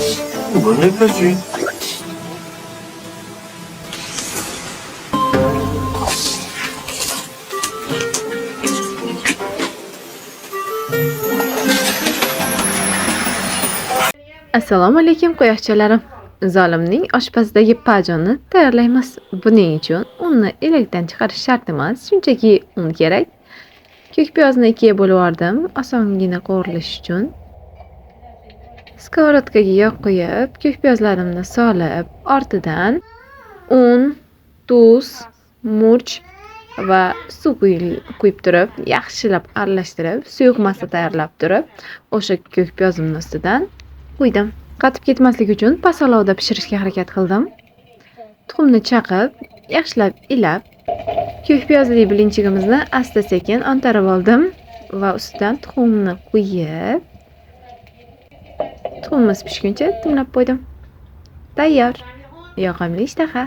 Buni ko'ring. Assalomu alaykum qo'yoqchalarim. Zolimning oshpazidagi pajonni tayyorlaymiz. Buning uchun unni elakdan chiqarish shart emas, shunchaki un kerak. Ko'k piyozni ikkiga bo'lib oldim, osongina qovurilishi uchun. Skоворodkaga yog' qo'yib, ko'k piyozlarimni solib, ortidan un, tuz, murch va suv quyib turib, yaxshilab aralashtirib, suyuq massa tayyorlab turib, o'sha ko'k piyozimning ustidan qo'ydim. Qotib ketmasligi uchun past olovda pishirishga harakat qildim. Tuxumni chaqib, yaxshilab ilab, ko'k piyozli blinchigimizni asta-sekin ontarib oldim va ustidan tuxumni qo'yib, tuxumimiz pishguncha dimlab qo'ydim. Tayyor. Yoqimli ishtaha.